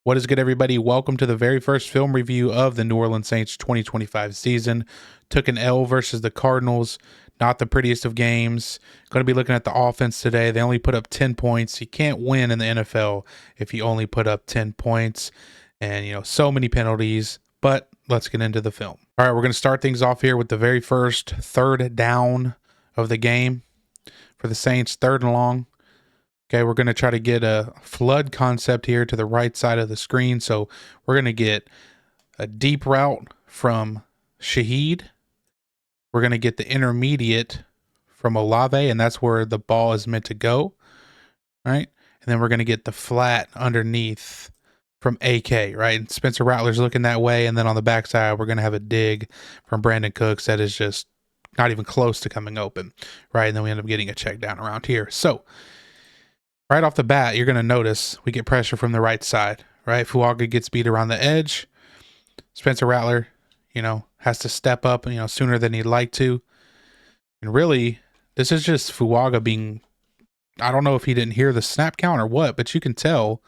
What is good, everybody? Welcome to the very first film review of the New Orleans Saints 2025 season. Took an L versus the Cardinals. Not the prettiest of games. Going to be looking at the offense today. They only put up 10 points. You can't win in the NFL if you only put up 10 points. And, so many penalties. But let's get into the film. All right, we're going to start things off here with the very first third down of the game for the Saints, 3rd and long. Okay, we're going to try to get a flood concept here to the right side of the screen. So we're going to get a deep route from Shaheed. We're going to get the intermediate from Olave, and that's where the ball is meant to go. All right, and then we're going to get the flat underneath from AK, right? And Spencer Rattler's looking that way, and then on the backside, we're going to have a dig from Brandon Cooks that is just not even close to coming open, right? And then we end up getting a check down around here. So right off the bat, you're going to notice we get pressure from the right side, right? Fuaga gets beat around the edge. Spencer Rattler, has to step up, sooner than he'd like to. And really, this is just Fuaga being, I don't know if he didn't hear the snap count or what, but you can tell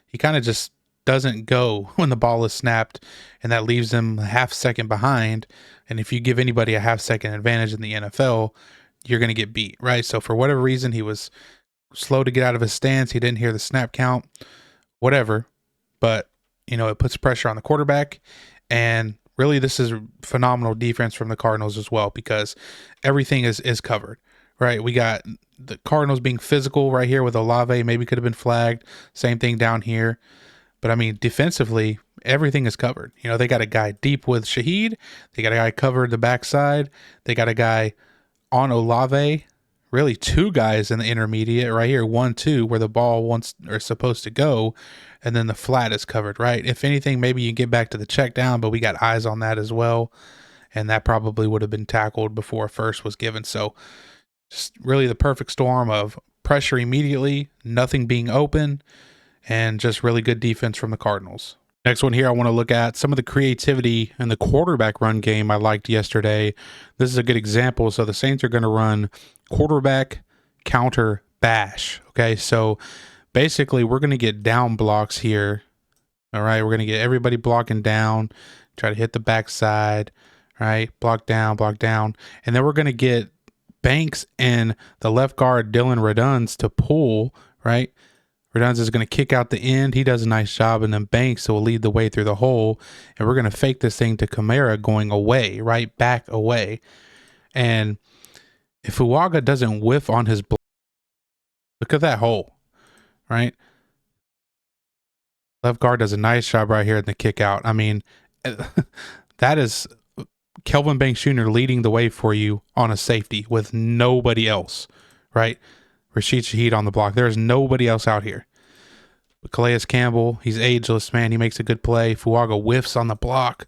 he kind of just doesn't go when the ball is snapped, and that leaves him a half second behind. And if you give anybody a half second advantage in the NFL, you're going to get beat, right? So for whatever reason, he was slow to get out of his stance. He didn't hear the snap count, whatever. But, it puts pressure on the quarterback. And really, this is phenomenal defense from the Cardinals as well, because everything is covered, right? We got the Cardinals being physical right here with Olave. Maybe could have been flagged. Same thing down here. But, defensively, everything is covered. They got a guy deep with Shaheed. They got a guy covered the backside. They got a guy on Olave. Really, 2 guys in the intermediate right here, 1-2, where the ball is supposed to go, and then the flat is covered, right? If anything, maybe you get back to the check down, but we got eyes on that as well, and that probably would have been tackled before a first was given. So just really the perfect storm of pressure immediately, nothing being open, and just really good defense from the Cardinals. Next one here, I want to look at some of the creativity in the quarterback run game I liked yesterday. This is a good example. So the Saints are going to run quarterback counter bash. Okay, so basically we're going to get down blocks here. All right, we're going to get everybody blocking down, try to hit the backside, right? Block down, and then we're going to get Banks and the left guard Dylan Reduns to pull, right? Reduns is going to kick out the end. He does a nice job, and then Banks will lead the way through the hole, and we're going to fake this thing to Kamara going away, right? Back away. And if Fuaga doesn't whiff on his block, look at that hole, right? Left guard does a nice job right here in the kick out. That is Kelvin Banks Jr. leading the way for you on a safety with nobody else, right? Rashid Shaheed on the block. There's nobody else out here. But Calais Campbell, he's ageless, man. He makes a good play. Fuaga whiffs on the block.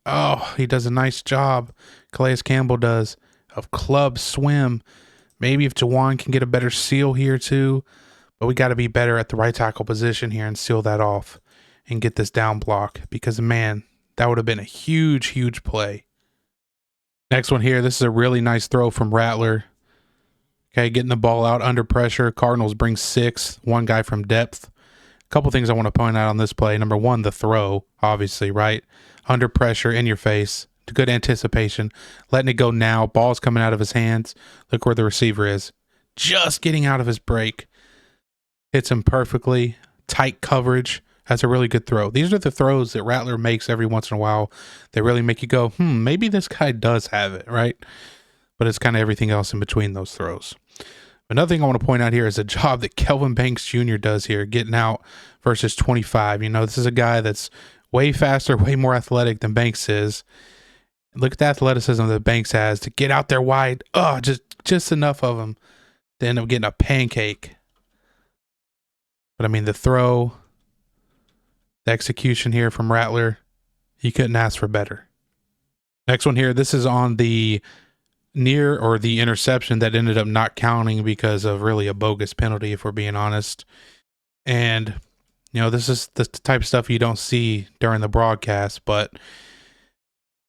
Oh, he does a nice job. Calais Campbell does of club swim. Maybe if Jawan can get a better seal here too. But we got to be better at the right tackle position here and seal that off and get this down block, because, man, that would have been a huge, huge play. Next one here, this is a really nice throw from Rattler. Okay, getting the ball out under pressure. Cardinals bring 6, 1 guy from depth. A couple things I want to point out on this play. Number 1, the throw, obviously, right? Under pressure, in your face. Good anticipation. Letting it go now. Ball's coming out of his hands. Look where the receiver is. Just getting out of his break. Hits him perfectly. Tight coverage. That's a really good throw. These are the throws that Rattler makes every once in a while. They really make you go, maybe this guy does have it, right? But it's kind of everything else in between those throws. Another thing I want to point out here is the job that Kelvin Banks Jr. does here, getting out versus 25. This is a guy that's way faster, way more athletic than Banks is. Look at the athleticism that Banks has to get out there wide. Oh, just enough of him to end up getting a pancake. But, the throw, the execution here from Rattler, you couldn't ask for better. Next one here, this is on the the interception that ended up not counting because of really a bogus penalty, if we're being honest. And, this is the type of stuff you don't see during the broadcast, but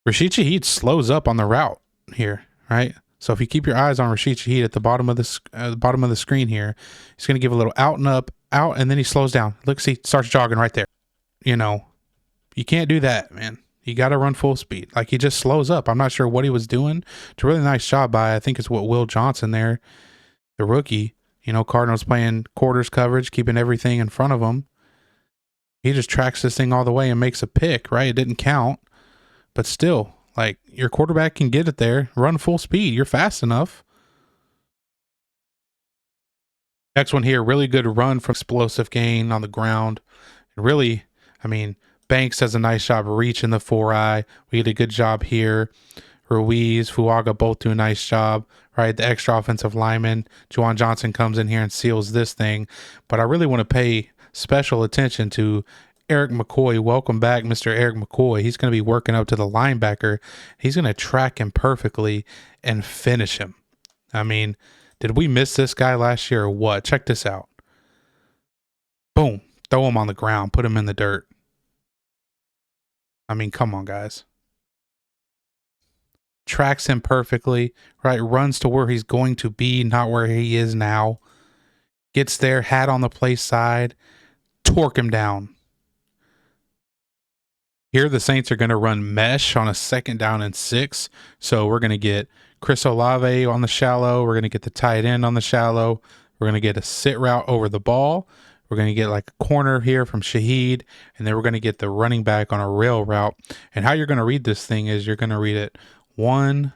Rashid Shaheed slows up on the route here, right? So if you keep your eyes on Rashid Shaheed at the bottom of the screen here, he's going to give a little out and up, out, and then he slows down. Look, see, starts jogging right there. you know, you can't do that, man. You got to run full speed. Like, he just slows up. I'm not sure what he was doing. It's a really nice job by, I think it's what, Will Johnson there, the rookie. You know, Cardinals playing quarters coverage, keeping everything in front of him. He just tracks this thing all the way and makes a pick, right? It didn't count, but still, like, your quarterback can get it there. Run full speed. You're fast enough. Next one here, really good run from explosive gain on the ground. Really, I mean, Banks does a nice job reaching the 4-eye. We did a good job here. Ruiz, Fuaga both do a nice job, right? The extra offensive lineman, Juwan Johnson, comes in here and seals this thing. But I really want to pay special attention to Eric McCoy. Welcome back, Mr. Eric McCoy. He's going to be working up to the linebacker. He's going to track him perfectly and finish him. I mean, did we miss this guy last year or what? Check this out. Boom. Throw him on the ground. Put him in the dirt. I mean, come on, guys. Tracks him perfectly, right? Runs to where he's going to be, not where he is now. Gets there, hat on the play side. Torque him down. Here, the Saints are going to run mesh on a 2nd down and 6. So we're going to get Chris Olave on the shallow. We're going to get the tight end on the shallow. We're going to get a sit route over the ball. We're going to get like a corner here from Shaheed. And then we're going to get the running back on a rail route. And how you're going to read this thing is you're going to read it 1.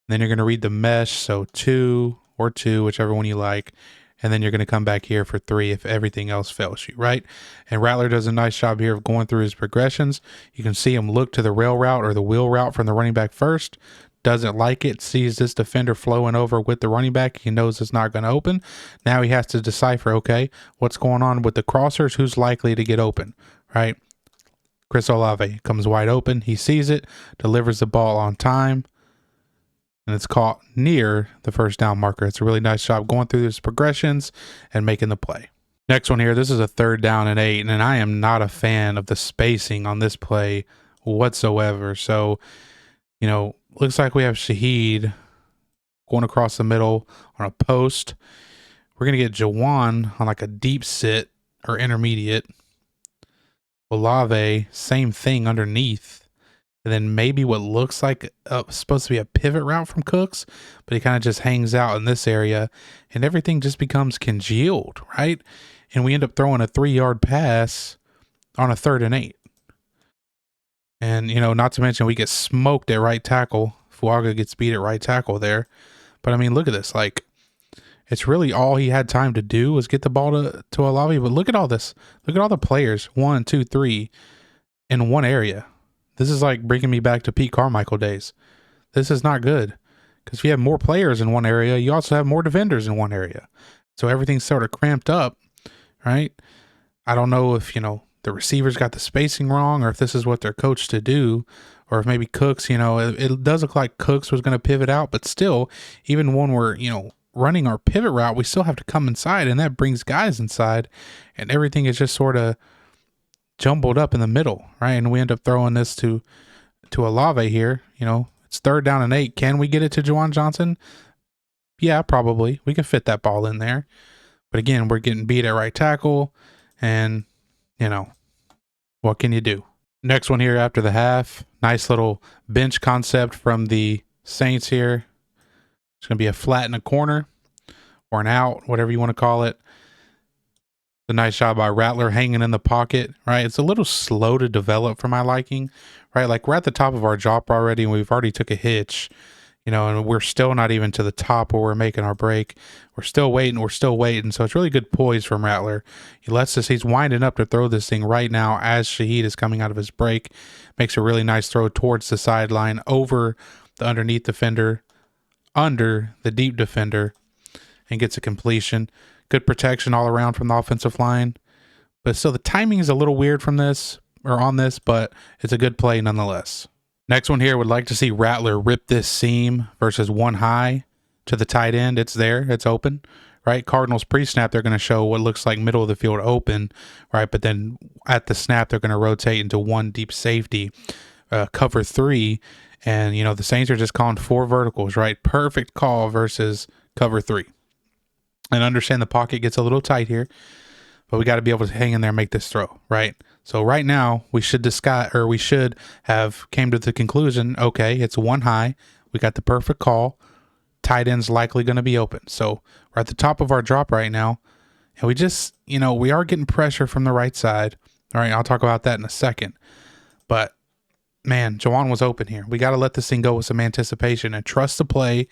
Then you're going to read the mesh. So 2 or 2, whichever one you like. And then you're going to come back here for 3 if everything else fails you, right? And Rattler does a nice job here of going through his progressions. You can see him look to the rail route or the wheel route from the running back first. Doesn't like it, sees this defender flowing over with the running back. He knows it's not going to open. Now he has to decipher, okay, what's going on with the crossers? Who's likely to get open, right? Chris Olave comes wide open. He sees it, delivers the ball on time, and it's caught near the 1st down marker. It's a really nice job going through his progressions and making the play. Next one here, this is a 3rd down and 8, and I am not a fan of the spacing on this play whatsoever. So, you know, looks like we have Shaheed going across the middle on a post. We're going to get Juwan on like a deep sit or intermediate. Olave, same thing underneath. And then maybe what looks like supposed to be a pivot route from Cooks, but he kind of just hangs out in this area and everything just becomes congealed, right? And we end up throwing a 3-yard pass on a 3rd and 8. And, you know, not to mention we get smoked at right tackle. Fuaga gets beat at right tackle there. But, I mean, look at this. Like, it's really all he had time to do was get the ball to Olave. But look at all this. Look at all the players. 1, 2, 3 in one area. This is like bringing me back to Pete Carmichael days. This is not good. Because if you have more players in one area, you also have more defenders in one area. So everything's sort of cramped up, right? I don't know if, you know, the receivers got the spacing wrong or if this is what they're coached to do. Or if maybe Cooks, you know, it does look like Cooks was going to pivot out. But still, even when we're, you know, running our pivot route, we still have to come inside. And that brings guys inside. And everything is just sort of jumbled up in the middle, right? And we end up throwing this to Olave here. You know, it's 3rd down and 8. Can we get it to Juwan Johnson? Yeah, probably. We can fit that ball in there. But again, we're getting beat at right tackle. And, you know, what can you do? Next one here after the half. Nice little bench concept from the Saints here. It's going to be a flat in a corner or an out, whatever you want to call it. A nice job by Rattler hanging in the pocket, right? It's a little slow to develop for my liking, right? Like we're at the top of our drop already and we've already took a hitch, you know, and we're still not even to the top where we're making our break. We're still waiting. So it's really good poise from Rattler. He's winding up to throw this thing right now as Shaheed is coming out of his break. Makes a really nice throw towards the sideline over the underneath defender, under the deep defender, and gets a completion. Good protection all around from the offensive line. But still, the timing is a little weird on this, but it's a good play nonetheless. Next one here, would like to see Rattler rip this seam versus 1 high to the tight end. It's there. It's open, right? Cardinals pre-snap, they're going to show what looks like middle of the field open, right? But then at the snap, they're going to rotate into 1 deep safety, cover 3. And, you know, the Saints are just calling 4 verticals, right? Perfect call versus cover 3. And understand the pocket gets a little tight here, but we got to be able to hang in there and make this throw, right? So right now we should we should have came to the conclusion, okay, it's one high. We got the perfect call. Tight end's likely going to be open. So we're at the top of our drop right now. And we just, we are getting pressure from the right side. All right, I'll talk about that in a second. But man, Juwan was open here. We got to let this thing go with some anticipation and trust the play.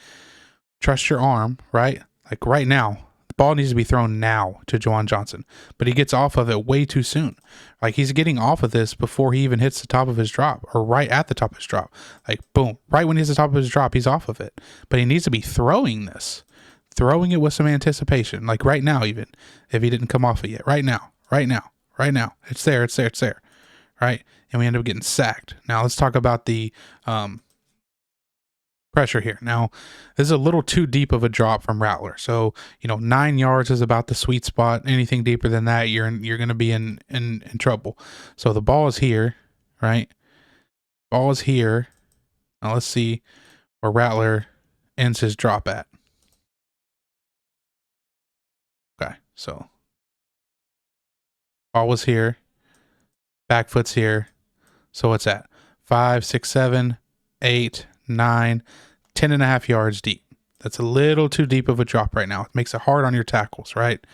Trust your arm, right? Like right now, the ball needs to be thrown now to Juwan Johnson, but he gets off of it way too soon. Like he's getting off of this before he even hits the top of his drop, or right at the top of his drop. Like boom, right when he hits the top of his drop, he's off of it. But he needs to be throwing it with some anticipation. Like right now, even if he didn't come off it yet, right now. It's there. Right. And we end up getting sacked. Now let's talk about the pressure here. Now, this is a little too deep of a drop from Rattler. So, 9 yards is about the sweet spot. Anything deeper than that, you're going to be in trouble. So the ball is here, right? Ball is here. Now let's see where Rattler ends his drop at. Okay, so ball was here. Back foot's here. So what's that? 5, 6, 7, 8, 9, 10.5 yards deep. That's a little too deep of a drop right now. It makes it hard on your tackles, right?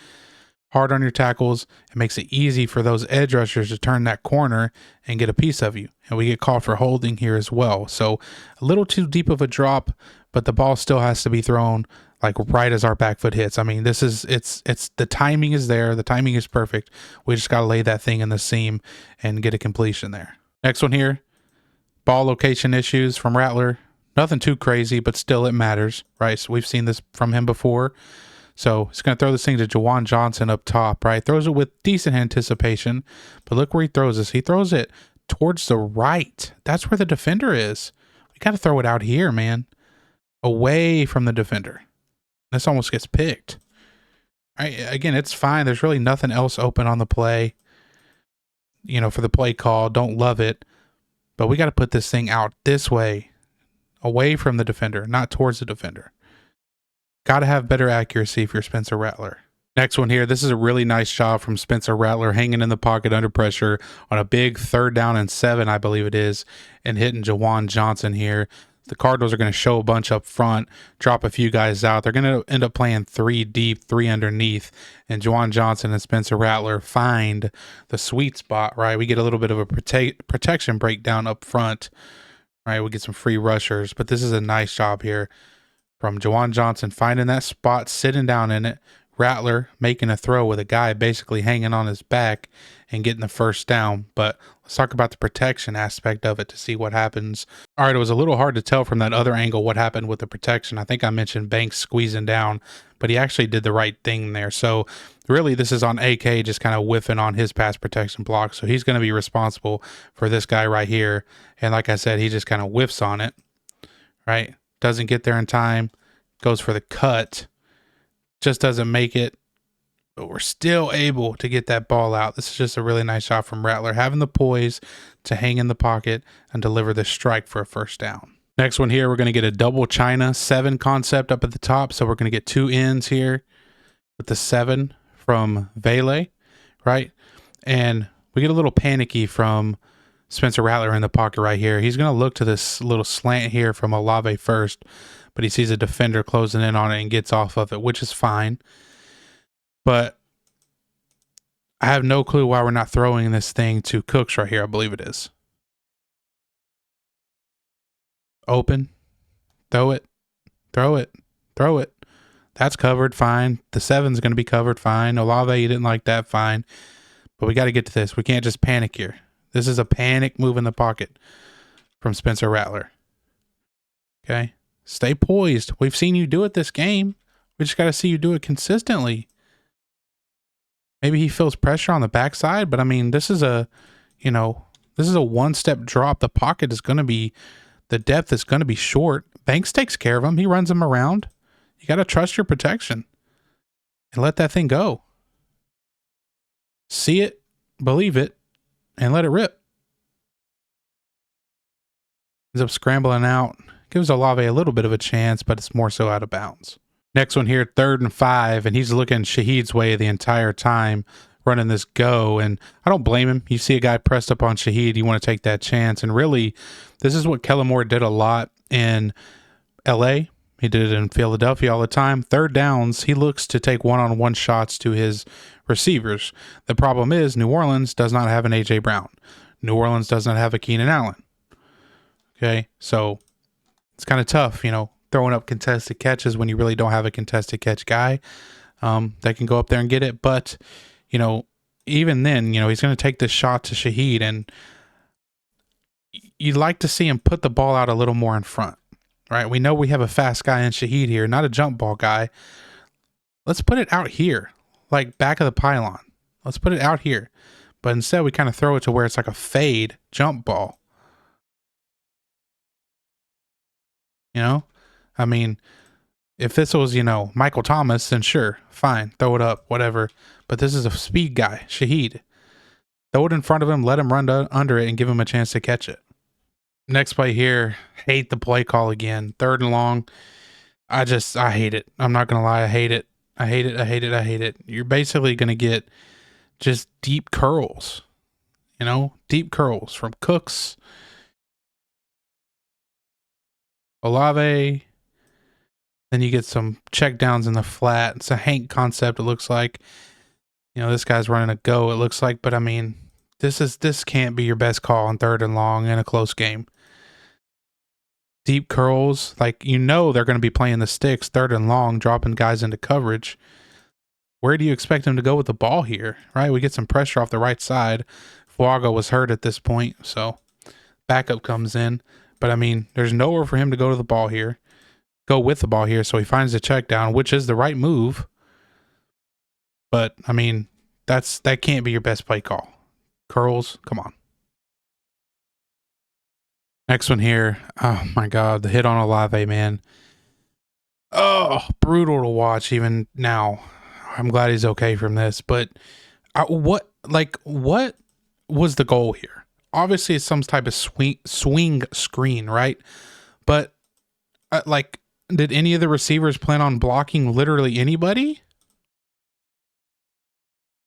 Hard on your tackles. It makes it easy for those edge rushers to turn that corner and get a piece of you. And we get called for holding here as well. So a little too deep of a drop, but the ball still has to be thrown like right as our back foot hits. I mean, it's the timing is there. The timing is perfect. We just got to lay that thing in the seam and get a completion there. Next one here, ball location issues from Rattler. Nothing too crazy, but still it matters, right? So we've seen this from him before. So he's going to throw this thing to Juwan Johnson up top, right? Throws it with decent anticipation, but look where he throws this. He throws it towards the right. That's where the defender is. We got to throw it out here, man. Away from the defender. This almost gets picked. Again, it's fine. There's really nothing else open on the play, for the play call. Don't love it. But we got to put this thing out this way, away from the defender, not towards the defender. Got to have better accuracy if you're Spencer Rattler. Next one here. This is a really nice job from Spencer Rattler, hanging in the pocket under pressure on a big 3rd down and 7, I believe it is, and hitting Juwan Johnson here. The Cardinals are going to show a bunch up front, drop a few guys out. They're going to end up playing 3 deep, 3 underneath, and Juwan Johnson and Spencer Rattler find the sweet spot, right? We get a little bit of a protection breakdown up front, right? We get some free rushers, but this is a nice job here from Juwan Johnson finding that spot, sitting down in it. Rattler making a throw with a guy basically hanging on his back and getting the first down. But let's talk about the protection aspect of it to see what happens. All right, it was a little hard to tell from that other angle what happened with the protection. I think I mentioned Banks squeezing down, but he actually did the right thing there. So really this is on AK just kind of whiffing on his pass protection block. So he's going to be responsible for this guy right here. And like I said, he just kind of whiffs on it, right? Doesn't get there in time, goes for the cut. Just doesn't make it, but we're still able to get that ball out. This is just a really nice shot from Rattler, having the poise to hang in the pocket and deliver this strike for a first down. Next one here, we're going to get a double China 7 concept up at the top. So we're going to get 2 ends here with the 7 from Vele, right? And we get a little panicky from Spencer Rattler in the pocket right here. He's going to look to this little slant here from Olave first, but he sees a defender closing in on it and gets off of it, which is fine. But I have no clue why we're not throwing this thing to Cooks right here. I believe it is. Open. Throw it. Throw it. Throw it. That's covered. Fine. The 7's going to be covered. Fine. Olave, you didn't like that. Fine. But we got to get to this. We can't just panic here. This is a panic move in the pocket from Spencer Rattler. Okay. Stay poised. We've seen you do it this game. We just got to see you do it consistently. Maybe he feels pressure on the backside, but I mean, this is a one-step drop. The pocket is going to be, the depth is going to be short. Banks takes care of him. He runs him around. You got to trust your protection and let that thing go. See it, believe it, and let it rip. Ends up scrambling out. Gives Olave a little bit of a chance, but it's more so out of bounds. Next one here, 3rd and 5, and he's looking Shaheed's way the entire time. running this go, and I don't blame him. You see a guy pressed up on Shaheed, you want to take that chance, and really, this is what Kellen Moore did a lot in LA. He did it in Philadelphia all the time. Third downs, he looks to take one-on-one shots to his receivers. The problem is New Orleans does not have an A.J. Brown. New Orleans does not have a Keenan Allen. Okay, so it's kind of tough, throwing up contested catches when you really don't have a contested catch guy that can go up there and get it. But, even then, he's going to take this shot to Shaheed, and you'd like to see him put the ball out a little more in front, right? We know we have a fast guy in Shaheed here, not a jump ball guy. Let's put it out here, like back of the pylon. Let's put it out here. But instead, we kind of throw it to where it's like a fade jump ball. I mean, if this was, Michael Thomas, then sure, fine, throw it up, whatever. But this is a speed guy, Shaheed. Throw it in front of him, let him run under it, and give him a chance to catch it. Next play here, hate the play call again. 3rd and long. I hate it. I'm not going to lie, I hate it. I hate it. You're basically going to get just deep curls, deep curls from Cooks, Olave. Then you get some check downs in the flat. It's a Hank concept, it looks like. This guy's running a go, it looks like. But, I mean, this can't be your best call on 3rd and long in a close game. Deep curls, like, they're going to be playing the sticks 3rd and long, dropping guys into coverage. Where do you expect him to go with the ball here, right? We get some pressure off the right side. Fuaga was hurt at this point, so backup comes in. But, I mean, there's nowhere for him to go with the ball here. So he finds the check down, which is the right move. But, I mean, that can't be your best play call. Curls, come on. Next one here. Oh, my God, the hit on Olave, man. Oh, brutal to watch even now. I'm glad he's okay from this. But what was the goal here? Obviously, it's some type of swing screen, right? But, did any of the receivers plan on blocking literally anybody?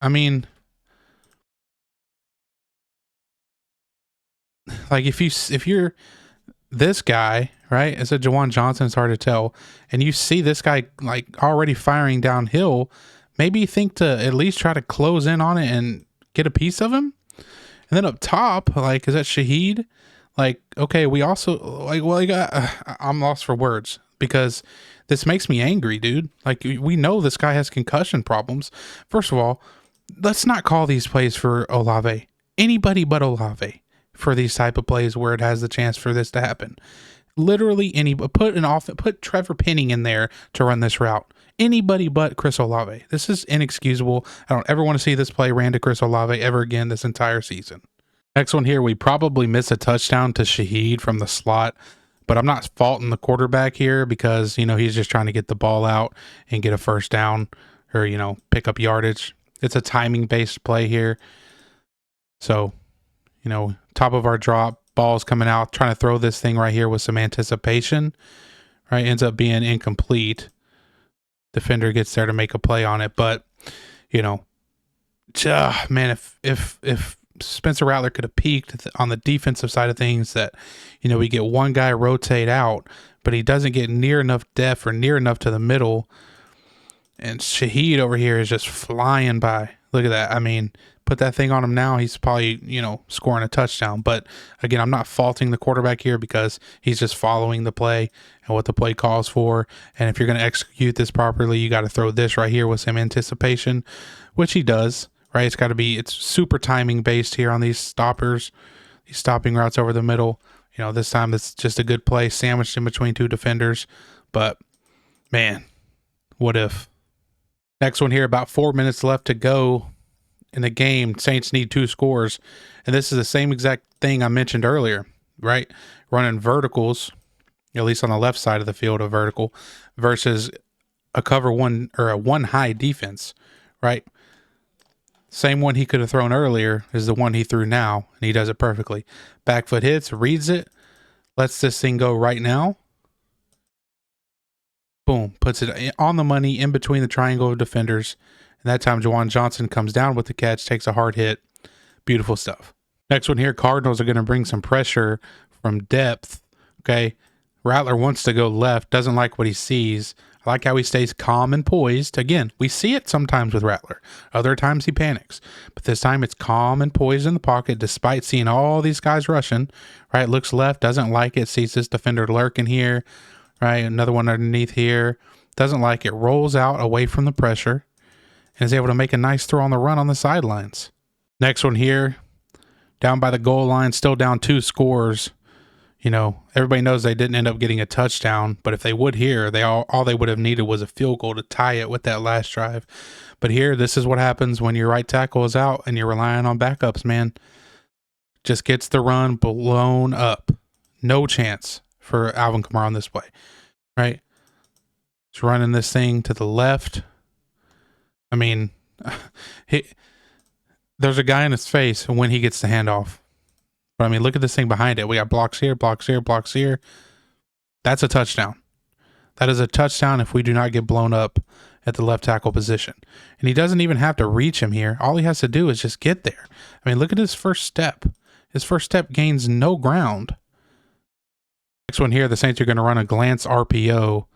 I mean, like if you're this guy, right? It's a Jawan Johnson, it's hard to tell. And you see this guy like already firing downhill, maybe you think to at least try to close in on it and get a piece of him. And then up top, like, is that Shaheed? Like, okay, we also I'm lost for words because this makes me angry, dude. Like, we know this guy has concussion problems. First of all, let's not call these plays for Olave. Anybody but Olave for these type of plays where it has the chance for this to happen. Literally put Trevor Penning in there to run this route. Anybody but Chris Olave. This is inexcusable. I don't ever want to see this play ran to Chris Olave ever again this entire season. Next one here, we probably miss a touchdown to Shaheed from the slot, but I'm not faulting the quarterback here because, he's just trying to get the ball out and get a first down or, pick up yardage. It's a timing-based play here. So, top of our drop, ball's coming out, trying to throw this thing right here with some anticipation, right? Ends up being incomplete. Defender gets there to make a play on it, but, man, if Spencer Rattler could have peaked on the defensive side of things that, we get one guy rotate out, but he doesn't get near enough depth or near enough to the middle. And Shaheed over here is just flying by. Look at that. I mean, put that thing on him now, he's probably, scoring a touchdown. But again, I'm not faulting the quarterback here because he's just following the play and what the play calls for. And if you're going to execute this properly, you got to throw this right here with some anticipation, which he does, right? It's super timing based here on these stoppers, these stopping routes over the middle. This time it's just a good play sandwiched in between two defenders. But man, what if? Next one here, about 4 minutes left to go in the game. Saints need 2 scores. And this is the same exact thing I mentioned earlier, right? Running verticals, at least on the left side of the field, a vertical, versus a cover one or a one high defense, right? Same one he could have thrown earlier is the one he threw now, and he does it perfectly. Back foot hits, reads it, lets this thing go right now. Boom, puts it on the money in between the triangle of defenders, And that time, Juwan Johnson comes down with the catch, takes a hard hit. Beautiful stuff. Next one here, Cardinals are going to bring some pressure from depth. Okay. Rattler wants to go left, doesn't like what he sees. I like how he stays calm and poised. Again, we see it sometimes with Rattler. Other times he panics. But this time it's calm and poised in the pocket despite seeing all these guys rushing. Right, looks left, doesn't like it, sees this defender lurking here. Right, another one underneath here. Doesn't like it, rolls out away from the pressure and is able to make a nice throw on the run on the sidelines. Next one here, down by the goal line, still down 2 scores. You know, everybody knows they didn't end up getting a touchdown, but if they would here, all they would have needed was a field goal to tie it with that last drive. But here, this is what happens when your right tackle is out and you're relying on backups, man. Just gets the run blown up. No chance for Alvin Kamara on this play, right? He's running this thing to the left. I mean, there's a guy in his face when he gets the handoff. But I mean, look at this thing behind it. We got blocks here, blocks here, blocks here. That's a touchdown. That is a touchdown if we do not get blown up at the left tackle position. And he doesn't even have to reach him here. All he has to do is just get there. I mean, look at his first step. His first step gains no ground. Next one here, the Saints are going to run a glance RPO.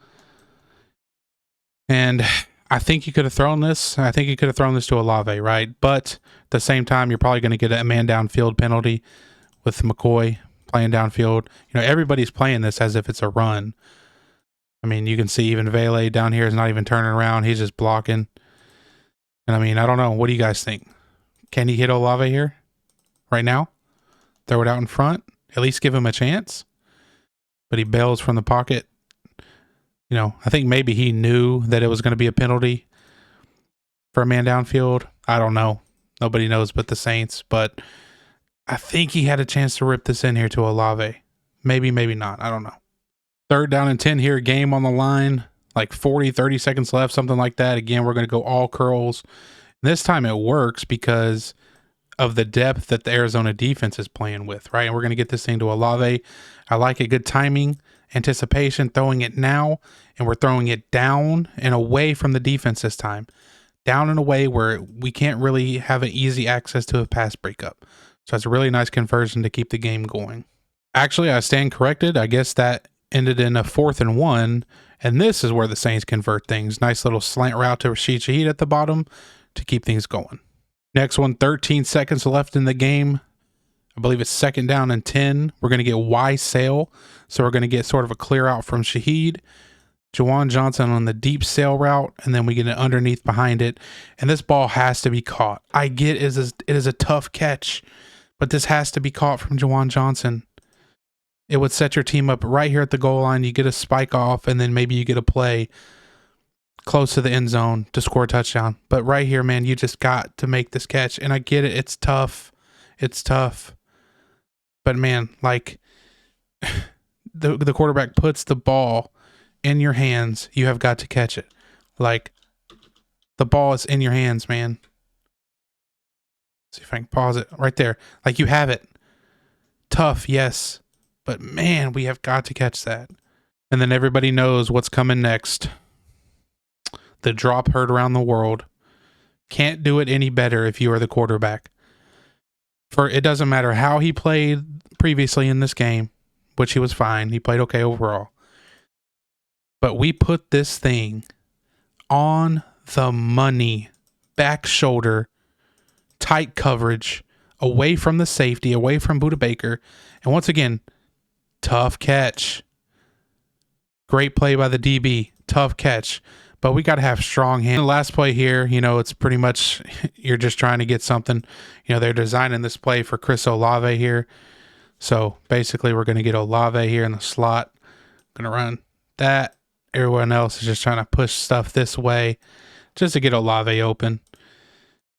And I think you could have thrown this. I think you could have thrown this to Olave, right? But at the same time, you're probably going to get a man downfield penalty with McCoy playing downfield. You know, everybody's playing this as if it's a run. I mean, you can see even Vele down here is not even turning around. He's just blocking. And I mean, I don't know. What do you guys think? Can he hit Olave here right now? Throw it out in front? At least give him a chance? But he bails from the pocket. You know, I think maybe he knew that it was going to be a penalty for a man downfield. I don't know. Nobody knows but the Saints. But I think he had a chance to rip this in here to Olave. Maybe, maybe not. I don't know. 3rd down and 10 here. Game on the line. Like 30 seconds left, something like that. Again, we're going to go all curls. This time it works because of the depth that the Arizona defense is playing with, right? And we're going to get this thing to Olave. I like it. Good timing, anticipation, throwing it now, and we're throwing it down and away from the defense this time. Down and away where we can't really have an easy access to a pass breakup. So it's a really nice conversion to keep the game going. Actually, I stand corrected. I guess that ended in a 4th and 1, and this is where the Saints convert things. Nice little slant route to Rashid Shaheed at the bottom to keep things going. Next one, 13 seconds left in the game. I believe it's 2nd down and 10. We're going to get Y sail, so we're going to get sort of a clear out from Shaheed. Juwan Johnson on the deep sail route, and then we get it underneath behind it. And this ball has to be caught. I get it is a tough catch, but this has to be caught from Juwan Johnson. It would set your team up right here at the goal line. You get a spike off, and then maybe you get a play close to the end zone to score a touchdown. But right here, man, you just got to make this catch. And I get it. It's tough. It's tough. But, man, like, the quarterback puts the ball in your hands. You have got to catch it. Like, the ball is in your hands, man. Let's see if I can pause it right there. Like, you have it. Tough, yes. But, man, we have got to catch that. And then everybody knows what's coming next. The drop heard around the world. Can't do it any better if you are the quarterback. For it doesn't matter how he played previously in this game, which he was fine. He played okay overall. But we put this thing on the money, back shoulder, tight coverage, away from the safety, away from Budda Baker. And once again, tough catch. Great play by the DB. Tough catch. But we got to have strong hands. The last play here, you know, it's pretty much you're just trying to get something. You know, they're designing this play for Chris Olave here. So basically we're going to get Olave here in the slot. Going to run that. Everyone else is just trying to push stuff this way just to get Olave open.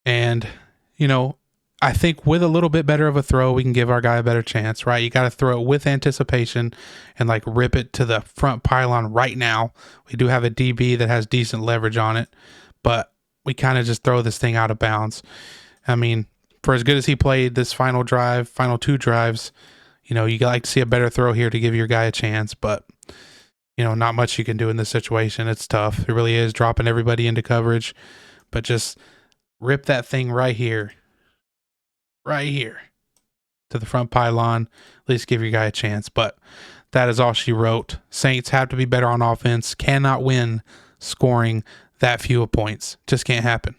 And, you know, I think with a little bit better of a throw, we can give our guy a better chance, right? You got to throw it with anticipation and like rip it to the front pylon right now. We do have a DB that has decent leverage on it, but we kind of just throw this thing out of bounds. I mean, for as good as he played this final drive, final 2 drives, you know, you like to see a better throw here to give your guy a chance, but you know, not much you can do in this situation. It's tough. It really is dropping everybody into coverage. but just rip that thing right here to the front pylon. At least give your guy a chance. But that is all she wrote. Saints have to be better on offense. Cannot win scoring that few points. Just can't happen.